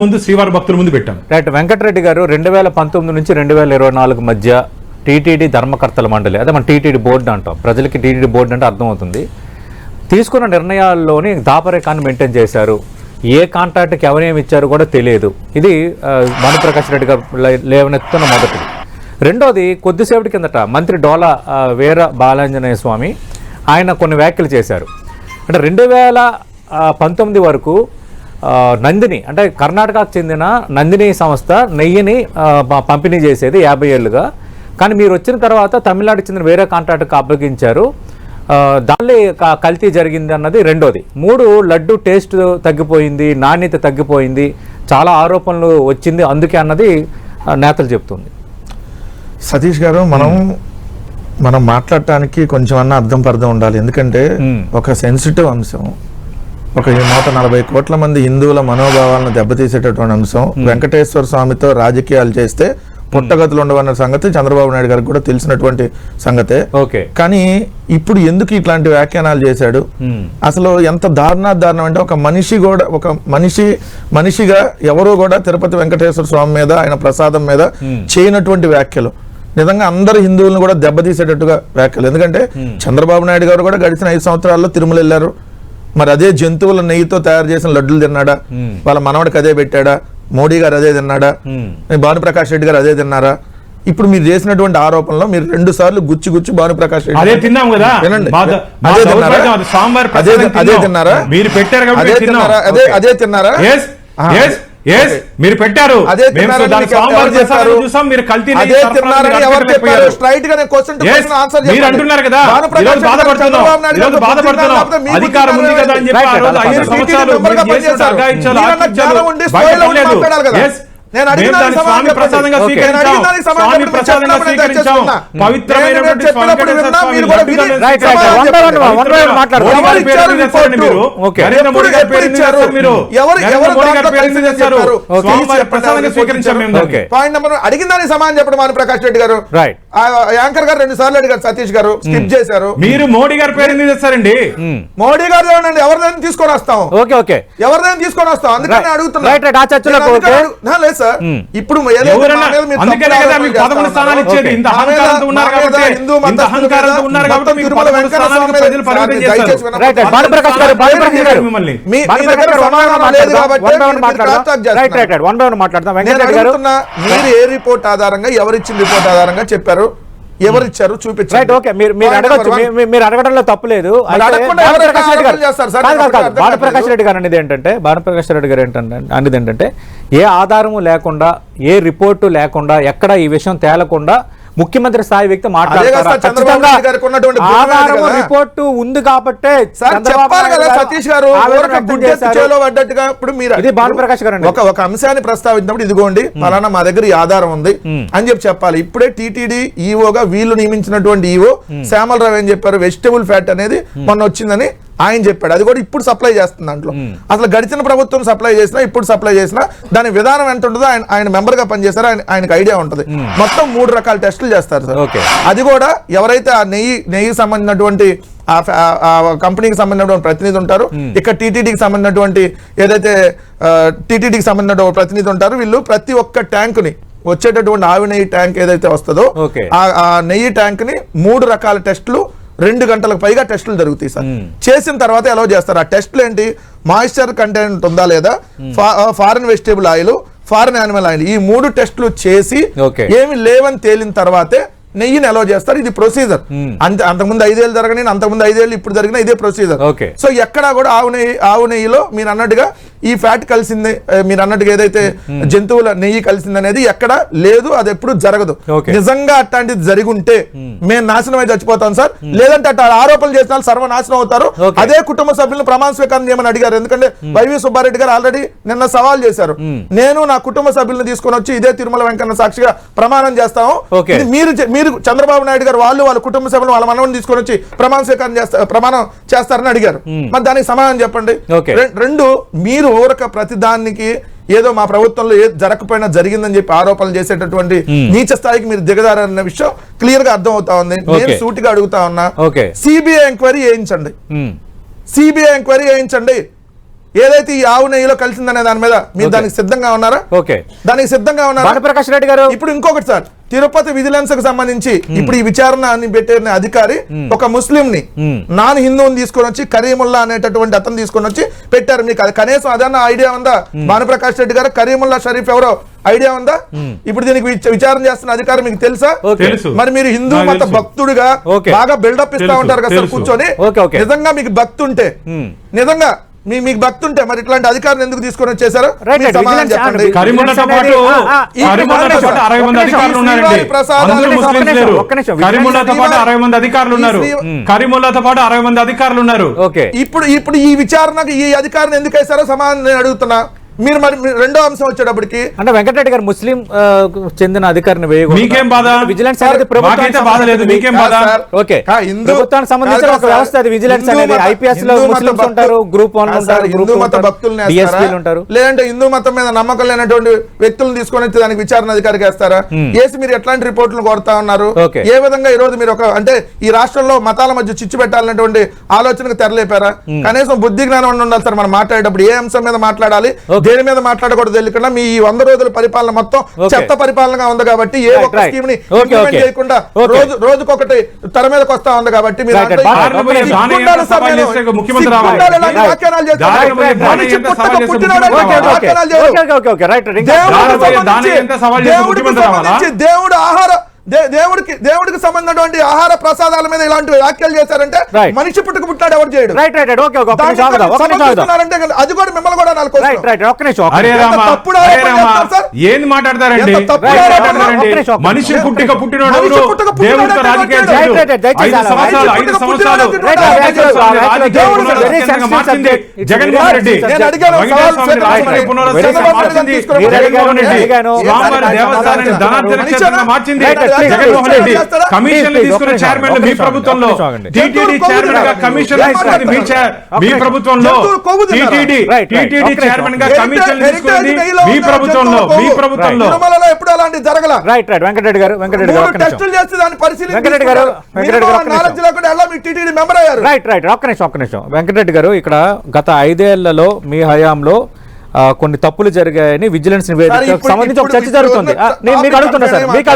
ముందు శ్రీవారి భక్తుల ముందు పెట్టాం. రైట్. వెంకటరెడ్డి గారు 2019 నుంచి 2024 మధ్య టీటీడీ ధర్మకర్తల మండలి, అదే మన టీటీడీ బోర్డు అంటాం, ప్రజలకి టీటీడీ బోర్డు అంటే అర్థమవుతుంది, తీసుకున్న నిర్ణయాల్లోని దాపరేఖాన్ని మెయింటైన్ చేశారు. ఏ కాంట్రాక్ట్కి ఎవరేమి ఇచ్చారు కూడా తెలియదు. ఇది భానుప్రకాష్ రెడ్డి గారు లేవనెత్తుతున్న మొదటిది. రెండోది, కొద్దిసేపటి కిందట మంత్రి డోలా వీర బాలాంజనేయ స్వామి ఆయన కొన్ని వ్యాఖ్యలు చేశారు. అంటే 2019 వరకు నందిని, అంటే కర్ణాటకకు చెందిన నందిని సంస్థ నెయ్యిని పంపిణీ చేసేది 50 ఏళ్ళుగా. కానీ మీరు వచ్చిన తర్వాత తమిళనాడుకి చెందిన వేరే కాంట్రాక్ట్కి అప్పగించారు, దానిలో కల్తీ జరిగింది అన్నది రెండోది. 3, లడ్డు టేస్ట్ తగ్గిపోయింది, నాణ్యత తగ్గిపోయింది, చాలా ఆరోపణలు వచ్చింది అందుకే అన్నది నేతలు చెప్తుంది. సతీష్ గారు, మనం మాట్లాడటానికి కొంచెం అన్న అర్థం పర్థం ఉండాలి. ఎందుకంటే ఒక సెన్సిటివ్ అంశం, ఒక 140 కోట్ల మంది హిందువుల మనోభావాలను దెబ్బతీసేటటువంటి అంశం. వెంకటేశ్వర స్వామితో రాజకీయాలు చేస్తే పుట్టగతులు ఉండవన్న సంగతి చంద్రబాబు నాయుడు గారికి కూడా తెలిసినటువంటి సంగతే. కానీ ఇప్పుడు ఎందుకు ఇట్లాంటి వ్యాఖ్యానాలు చేశాడు? అసలు ఎంత దారుణం అంటే, ఒక మనిషి కూడా, ఒక మనిషిగా ఎవరూ కూడా తిరుపతి వెంకటేశ్వర స్వామి మీద, ఆయన ప్రసాదం మీద చేయనటువంటి వ్యాఖ్యలు నిజంగా అందరు హిందువులను కూడా దెబ్బతీసేటట్టుగా వ్యాఖ్యలు. ఎందుకంటే చంద్రబాబు నాయుడు గారు కూడా గడిచిన 5 సంవత్సరాల్లో తిరుమల వెళ్ళారు. మరి అదే జంతువుల నెయ్యితో తయారు చేసిన లడ్డులు తిన్నాడా? వాళ్ళ మనవడికి అదే పెట్టాడా? మోడీ గారు అదే తిన్నాడా? భానుప్రకాష్ రెడ్డి గారు అదే తిన్నారా? ఇప్పుడు మీరు చేసినటువంటి ఆరోపణలో మీరు 2 సార్లు గుచ్చి భానుప్రకాష్ రెడ్డి అదే తిన్నాం కదా, వినండి, అదే తిన్నారా? అదే తిన్నారా? మీరు పెట్టారు, అంటున్నారు కదా, అధికారం ఉంది కదా అని చెప్పి స్వామి ప్రసాదంగా స్వీకరించాం. పవిత్రమైనటువంటి అడిగిందని సమాధానం చెప్పడం భానుప్రకాష్ రెడ్డి గారు. యాంకర్ గారు 2 సార్లు అడిగారు, సతీష్ గారు స్కిప్ చేశారు. మీరు మోడీ గారి పేరు ఎందుకు తెస్తారండి? మోడీ గారు ఎవరిదైనా తీసుకొని వస్తాం, ఎవరిదైనా తీసుకొని వస్తాం, అందుకని అడుగుతున్నా. ఇప్పుడు పదకొండు స్థానాలు ఇచ్చేది, ఇంత అహంకారంతో ఉన్నారు కాబట్టి, ఇంత అహంకారంతో ఉన్నారు కాబట్టి మీరు 11 స్థానాలకు ప్రజలు పరిమితం చేస్తారు. మీరు ఏ రిపోర్ట్ ఆధారంగా, ఎవరిచ్చిన రిపోర్ట్ ఆధారంగా చెప్పారు, ఎవరిచ్చారు చూపించారు. మీరు అడగడంలో తప్పులేదు. భానుప్రకాష్ రెడ్డి గారు అనేది ఏంటంటే, ఏ ఆధారము లేకుండా, ఏ రిపోర్టు లేకుండా, ఎక్కడ ఈ విషయం తేలకుండా ముఖ్యమంత్రి స్థాయి వ్యక్తి రిపోర్టు ఉంది కాబట్టి సతీష్ గారు పడ్డట్టుగా. ఇప్పుడు మీరు భానుప్రకాష్ గారు ఒక అంశాన్ని ప్రస్తావించినప్పుడు, ఇదిగోండి ఫలానా మా దగ్గర ఈ ఆధారం ఉంది అని చెప్పాలి. ఇప్పుడే టీటీడీ ఈఓగా వీళ్ళు నియమించినటువంటి ఈఓ శ్యామలరావు ఏం చెప్పారు, వెజిటబుల్ ఫ్యాట్ అనేది మొన్న వచ్చిందని ఆయన చెప్పాడు. అది కూడా ఇప్పుడు సప్లై చేస్తుంది. దాంట్లో అసలు గడిచిన ప్రభుత్వం సప్లై చేసినా, ఇప్పుడు సప్లై చేసినా దాని విధానం ఎంత ఉంటుందో ఆయన మెంబర్ గా పనిచేస్తారో ఆయనకు ఐడియా ఉంటుంది. మొత్తం 3 రకాల టెస్టులు చేస్తారు సార్. అది కూడా ఎవరైతే ఆ నెయ్యి సంబంధించినటువంటి కంపెనీకి సంబంధించినటువంటి ప్రతినిధి ఉంటారు, ఇక్కడ టీటీడీకి సంబంధించినటువంటి ఏదైతే టీటీడీకి సంబంధించిన ప్రతినిధి ఉంటారు, వీళ్ళు ప్రతి ఒక్క ట్యాంకుని, వచ్చేటటువంటి ఆవి నెయ్యి ట్యాంక్ ఏదైతే వస్తుందో ఆ నెయ్యి ట్యాంక్ ని 3 రకాల టెస్టులు 2 గంటలకు పైగా టెస్టులు జరుగుతాయి సార్. చేసిన తర్వాత ఎలా చేస్తారు? ఆ టెస్టులు ఏంటి? మాయిశ్చర్ కంటెంట్ ఉందా లేదా, foreign vegetable oil, foreign animal oil, ఈ 3 టెస్టులు చేసి ఏమి లేవని తేలిన తర్వాతే నెయ్యిని ఎలా చేస్తారు. ఇది ప్రొసీజర్. అంతకుముందు 5 ఏళ్ళు జరగని, అంతకుముందు 5 ఏళ్ళు ఇప్పుడు జరిగిన ఇదే ప్రొసీజర్. సో ఎక్కడా కూడా ఆవు నెయ్యిలో మీరు అన్నట్టుగా ఈ ఫ్యాట్ కలిసింది, మీరు అన్నట్టుగా ఏదైతే జంతువుల నెయ్యి కలిసింది అనేది ఎక్కడ లేదు, అది ఎప్పుడు జరగదు. నిజంగా అట్లాంటిది జరిగి ఉంటే మేము నాశనం అయితే చచ్చిపోతాం సార్. లేదంటే అట్లా ఆరోపణలు చేసిన సర్వనాశనం అవుతారు. అదే కుటుంబ సభ్యులను ప్రమాణ స్వీకారం చేయమని అడిగారు. ఎందుకంటే వైవి సుబ్బారెడ్డి గారు ఆల్రెడీ నిన్న సవాల్ చేశారు, నేను నా కుటుంబ సభ్యులను తీసుకొని వచ్చి ఇదే తిరుమల వెంకన్న సాక్షిగా ప్రమాణం చేస్తాము. మీరు చంద్రబాబు నాయుడు గారు వాళ్ళ కుటుంబ సభ్యులు వాళ్ళ మనవని తీసుకొని వచ్చి ప్రమాణం చేస్తారని అడిగారు. మరి దానికి సమాధానం చెప్పండి. 2, మీరు ఊరక ప్రతిదానికి ఏదో మా ప్రభుత్వంలో ఏది జరగకపోయినా జరిగిందని చెప్పి ఆరోపణలు చేసేటటువంటి నీచ స్థాయికి మీరు దిగదారన్న విషయం క్లియర్ గా అర్థం అవుతా ఉంది. నేను సూటిగా అడుగుతా ఉన్నా, సిబిఐ ఎంక్వైరీ చేయించండి. ఏదైతే ఈ ఆవు నెయ్యిలో కలిసిందనే దాని మీద మీరు దానికి సిద్ధంగా ఉన్నారా? ఓకే, దానికి సిద్ధంగా ఉన్నారా? భానుప్రకాష్ రెడ్డి గారు ఇప్పుడు ఇంకొకటి సార్, తిరుపతి విజిలెన్స్ కు సంబంధించి ఇప్పుడు ఈ విచారణ అని పెట్టిన అధికారి ఒక ముస్లిం ని నాన్ హిందువుని తీసుకొని వచ్చి కరీముల్లా అనేటటువంటి అతను తీసుకొని వచ్చి పెట్టారు. మీకు అది కనీసం అదన్నా ఐడియా ఉందా? భానుప్రకాష్ రెడ్డి గారు కరీముల్లా షరీఫ్ ఎవరో ఐడియా ఉందా? ఇప్పుడు దీనికి విచారణ చేస్తున్న అధికారి మీకు తెలుసా? మరి మీరు హిందూ మత భక్తుడిగా బాగా బిల్డప్ ఇస్తా ఉంటారు కదా సార్ కూర్చొని. నిజంగా మీకు భక్తి ఉంటే, నిజంగా మీకు భక్తి ఉంటే మరి ఇట్లాంటి అధికారులు ఎందుకు తీసుకొని వచ్చేసారు? చెప్పండి. కరీముల్లాతో పాటు 60 మంది అధికారులు ఉన్నారండి. అందరూ ముస్లింలు లేరు. కరీముల్లాతో పాటు 60 మంది అధికారులు ఉన్నారు. కరీముల్లాతో పాటు 60 మంది అధికారులు ఉన్నారు. ఇప్పుడు ఈ విచారణకు ఈ అధికారిని ఎందుకు వేశారో సమాధానం నేను అడుగుతున్నా. మీరు మరి రెండో అంశం వచ్చేటప్పటికి అంటే వెంకటరెడ్డి గారు ముస్లిం చెందిన అధికారిని మీకేం బాధ? విజిలెన్స్ అనేది ప్రభుత్వానికి బాధ లేదు, మీకేం బాధ? ఓకే, ప్రభుత్వానికి సంబంధించిన ఒక వ్యవస్థ అది విజిలెన్స్ అనేది. ఐపీఎస్ లో ముస్లింస్ ఉంటారు, గ్రూప్ 1 ఉంటారు, హిందూ మత భక్తులను ఉంటారు, లేదంటే హిందూ మతం మీద నమ్మకం లేనటువంటి వ్యక్తులను తీసుకొని వచ్చి దానికి విచారణ అధికారికి వేస్తారా? వేసి మీరు ఎట్లాంటి రిపోర్టులు కోరుతా ఉన్నారు? ఏ విధంగా ఈ రోజు మీరు ఒక అంటే ఈ రాష్ట్రంలో మతాల మధ్య చిచ్చు పెట్టాలనేటువంటి ఆలోచనకు తెరలేపారా? కనీసం బుద్ధి జ్ఞానం ఉండాలి సార్. మనం మాట్లాడేటప్పుడు ఏ అంశం మీద మాట్లాడాలి, దేని మీద మాట్లాడకూడదు తెలియకుండా మీ 100 రోజుల పరిపాలన మొత్తం చెత్త పరిపాలనగా ఉంది కాబట్టి ఏ ఒక్క స్కీమ్ ని ఇంప్లిమెంట్ చేయకుండా రోజుకొకటి తెర మీదకి వస్తా ఉంది కాబట్టి మీరు దేవుడికి సంబంధించినటువంటి ఆహార ప్రసాదాల మీద ఇలాంటి వ్యాఖ్యలు చేశారంటే మనిషి పుట్టుకు పుట్టాడు ఎవరు చేయడు. అది కూడా మిమ్మల్ని కూడా ఏం మాట్లాడతారండి? మనిషి పుట్టుక పుట్టినోడు దేవుడితో రాజకీయాలు చేయడు. 5 సంవత్సరాలు మార్చింది జగన్మోహన్ రెడ్డి. దేవస్థానాన్ని ధనార్జన క్షేత్రంగా మార్చింది జగన్మోహన్ రెడ్డి. కమిషన్ తీసుకున్న చైర్మన్ మీ ప్రభుత్వంలో, టీటీడీ చైర్మన్ గా కమిషన్ తీసుకుంది మీ ప్రభుత్వంలో, టీటీడీ చైర్మన్ గా కమిషన్ తీసుకుంది మీ ప్రభుత్వంలో. ఎప్పుడు అలాంటి జరగల. వెంకటరెడ్డి గారు టెస్టులు చేస్తే దాన్ని ఒక్క నిమిషం వెంకటరెడ్డి గారు, ఇక్కడ గత 5 ఏళ్లలో మీ హయాంలో కొన్ని తప్పులు జరిగాయని విజిలెన్స్ నివేదికకు సంబంధించి ఒక చర్చ జరుగుతుంది. మీకు అడుగుతున్నా సార్, మీకు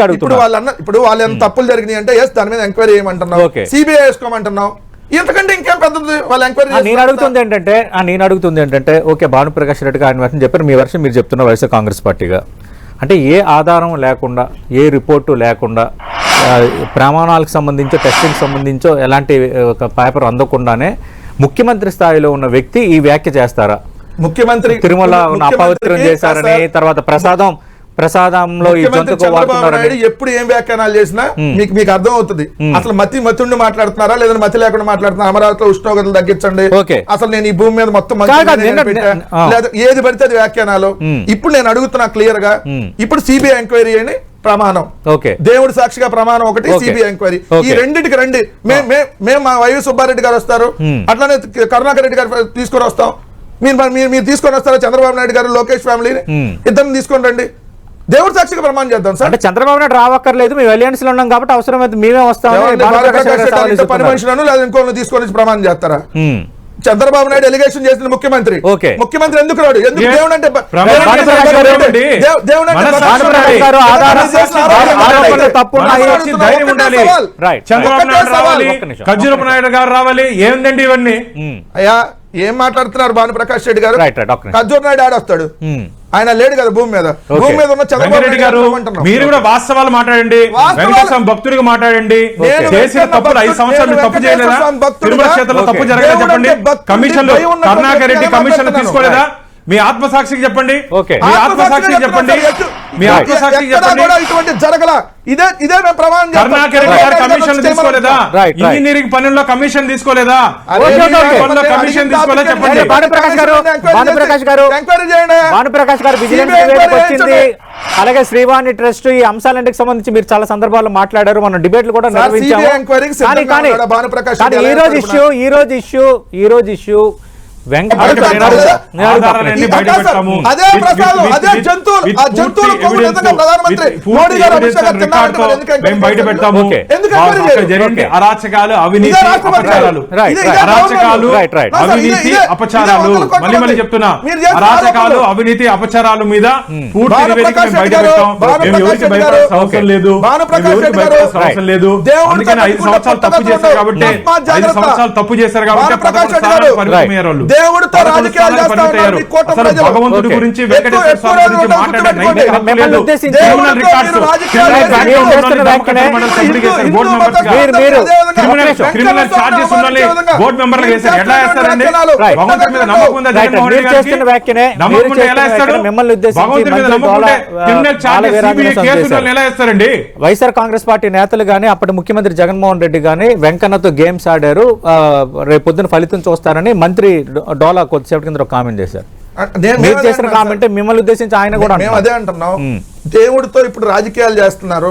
అడుగుతున్నా. ఇప్పుడు వాళ్ళు ఎంత తప్పులు జరిగినాయి అంటే దాని మీద ఎంక్వైరీ చేయమంటున్నావు, సిబిఐ వేసుకోమంటున్నావు. ఇంతకంటే ఇంకేం పెద్దది వాళ్ళ ఎంక్వైరీ. నేను అడుగుతుంది ఏంటంటే ఓకే, భానుప్రకాష్ రెడ్డి గారు ఆయన చెప్పారు, మీ వర్షం మీరు చెప్తున్న వైఎస్ఆర్ కాంగ్రెస్ పార్టీగా అంటే ఏ ఆధారం లేకుండా, ఏ రిపోర్టు లేకుండా, ప్రమాణాలకు సంబంధించో టెస్టింగ్ సంబంధించో ఎలాంటి ఒక పేపర్ అందకుండానే ముఖ్యమంత్రి స్థాయిలో ఉన్న వ్యక్తి ఈ వ్యాఖ్య చేస్తారా? ముఖ్యమంత్రి తిరుమల అపవిత్రం చేశారని, తర్వాత ప్రసాదంలో ఎప్పుడు ఏం వ్యాఖ్యానాలు చేసినా మీకు అర్థం అవుతుంది. అసలు మతుండి మాట్లాడుతున్నారా లేదా మతి లేకుండా మాట్లాడుతున్నారు? అమరావతిలో ఉష్ణోగ్రతలు తగ్గించండి, అసలు నేను ఈ భూమి మీద మొత్తం లేదా ఏది పడితే అది వ్యాఖ్యానాలు. ఇప్పుడు నేను అడుగుతున్నా క్లియర్ గా, ఇప్పుడు సిబిఐ ఎంక్వైరీ అని ప్రమాణం, దేవుడి సాక్షిగా ప్రమాణం ఒకటి, సిబిఐ ఎంక్వైరీ, ఈ రెండింటికి రండి. మేము మా వైవి సుబ్బారెడ్డి గారు వస్తారు, అట్లానే కరుణాకర్ రెడ్డి గారు తీసుకొని వస్తాం. మీరు తీసుకొని వస్తారా? చంద్రబాబు నాయుడు గారు, లోకేష్ ఫ్యామిలీని ఇద్దరిని తీసుకొని రండి, దేవుడి సాక్షిగా ప్రమాణం చేద్దాం సార్. అంటే చంద్రబాబు నాయుడు రావక్కర్లేదు, మేము అలయన్స్ లో ఉన్నాం కాబట్టి అవసరం అయితే మేమే వస్తాం. పని మనుషులను లేదా ఇంకోళ్ళని తీసుకొని ప్రమాణం చేస్తారా? చంద్రబాబు నాయుడు ఎలిగేషన్ చేసిన ముఖ్యమంత్రి ఎందుకు రాడు? ఎందుకు దేవుడు అంటే చంద్రబాబు నాయుడు రావాలి, ఖర్జూరపు నాయుడు గారు రావాలి, ఏందండి ఇవన్నీ? అయ్యా ఏం మాట్లాడుతున్నారు భానుప్రకాష్ రెడ్డి గారు? ఖర్జూర్ నాయుడు ఆడొస్తాడు, ఆయన లేడు కదా భూమి మీద. భూమి మీద ఉన్న చంద్రబాబు నాయుడు గారు మీరు కూడా వాస్తవాలు మాట్లాడండి, వెంకటేశ్వర భక్తుడిగా మాట్లాడండి. చేసిన తప్పులు 5 సంవత్సరాలు తప్పు చేయలేదా? తిరుమల క్షేత్రంలో తప్పు జరగలేదు చెప్పండి. కమిషన్లు కరుణాకర్ రెడ్డి కమిషన్లు తీసుకోలేదా? మీ ఆత్మసాక్షికి చెప్పండి, మీ ఆత్మసాక్షికి చెప్పండి, మీ ఆత్మసాక్షికి చెప్పండి. ఇటువంటి జరగల. ఇదే ప్రమాణం. కరుణాకర్ రెడ్డి గారు కమిషన్ తీసుకోలేదా? ఇంజనీరింగ్ పనుల్లో కమిషన్ తీసుకోలేదా? కమిషన్ తీసుకోలేదా చెప్పండి. భానుప్రకాష్ గారు వచ్చింది. అలాగే శ్రీవాణి ట్రస్ట్ ఈ అంశాలన్నిటికి సంబంధించి మీరు చాలా సందర్భాల్లో మాట్లాడారు, మనం డిబేట్లు కూడా నిర్వహించాము. ఈ రోజు ఇష్యూ ఆధారాలన్నీ బయట పెడతాము. అదే ప్రసాదం, అదే జంతువులు, ఆ జంతువులు కొవ్వు నిజంగా ప్రధానమంత్రి మోడీ గారు అమిత్ షా గారు తిన్నారంటే మరి ఎందుకు మేము బయట పెడతాము. ఎందుకు అక్కడ జరిగిన అరాచకాలు, అవినీతి, అపచారాలు, అరాచకాలు, అవినీతి, అపచారాలు, మళ్ళీ చెప్తున్నా, అరాచకాలు, అవినీతి, అపచారాలు మీద పూర్తి నివేదిక మేము బయట పెట్టాం. మేము ఎవరికి భయపడాల్సిన అవసరం లేదు, ఎవరికి భయపడాల్సిన అవసరం లేదు. అందుకని 5 సంవత్సరాలు తప్పు చేశారు కాబట్టి 5 సంవత్సరాలు తప్పు చేశారు కాబట్టి 11 స్థానాలు పరిమితమయ్యారు వాళ్ళు. దేవుడితో రాజకీయాలు చేస్తా ఉన్నారు ఈ కూటమి అసలు ప్రజలు. భగవంతుడి గురించి, వెంకటేశ్వర స్వామి గురించి మాట్లాడే నైతిక హక్కు లేదు. క్రిమినల్ రికార్డ్స్, క్రిమినల్ చార్జెస్ ఉన్నది బోర్డు మెంబర్లు వేశారు. ఎట్లా వేస్తారండి? భగవంతుడి మీద నమ్మకం ఉందా జగన్మోహన్ రెడ్డి గారికి? నమ్మకం ఉంటే ఎలా వేస్తాడు? భగవంతుడి మీద నమ్మకం ఉంటే క్రిమినల్ చార్జెస్, సిబిఐ కేసులు ఎలా వేస్తారండి? వైఎస్ఆర్ కాంగ్రెస్ పార్టీ నేతలు గానీ అప్పటి ముఖ్యమంత్రి జగన్మోహన్ రెడ్డి గానీ వెంకన్నతో గేమ్స్ ఆడారు, రేపు పొద్దున ఫలితం చూస్తారని మంత్రి డోలా కొద్దిసేపటి కింద ఒక కామెంట్ చేశారు. మీరు చేసిన కామెంట్ మిమ్మల్ని ఉద్దేశించి ఆయన కూడా మేము అదే అంటున్నాం. దేవుడితో ఇప్పుడు రాజకీయాలు చేస్తున్నారు,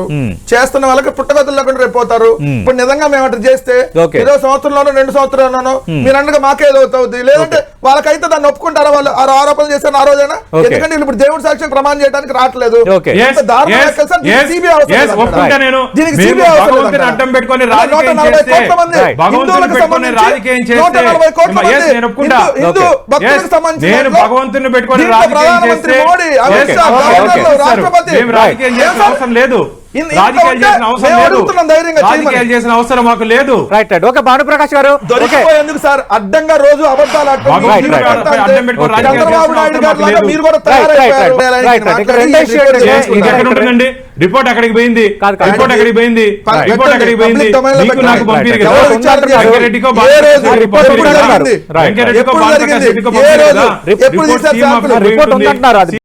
చేస్తున్న వాళ్ళకి పుట్టగతులు లేకుండా రేపోతారు. ఇప్పుడు నిజంగా మేము అట్లా చేస్తే ఏదో సంవత్సరంలోనో 2 సంవత్సరాల్లోనో మీరు అన్నగా మాకే ఏదో అవుతుంది, లేదంటే వాళ్ళకైతే దాన్ని ఒప్పుకుంటారా? వాళ్ళు ఆరోపణలు చేశారు ఆ రోజైనా. ఎందుకంటే ఇప్పుడు దేవుడి సాక్ష్యం ప్రమాణం చేయడానికి రావట్లేదు. అడ్డం పెట్టుకొని రాజకీయం చేస్తే, భగవంతుని పెట్టుకొని రాజకీయం చేస్తే, నేను భగవంతుని పెట్టుకొని రాజకీయం చేస్తే మేము రాజకీయం చేసిన అవసరం లేదు, రాజకీయాలు చేసిన అవసరం లేదు, రాజకీయాలు చేసిన అవసరం మాకు లేదు. ఓకే భానుప్రకాష్ గారు, ఎందుకు సార్ అడ్డంగా రోజు అబద్ధాలు అడ్డం పెట్టుకొని రిపోర్ట్ అక్కడికి పోయింది, రిపోర్ట్ అక్కడికి పోయింది, రిపోర్ట్ అక్కడికి పోయింది, మీకు నాకు పంపిణీ కదా. వెంకరెడ్డికో వెంకరెడ్డికో బాలప్రకాష్ రెడ్డికో పంపిణీ కదా. రిపోర్ట్ ఉందంటున్నారు.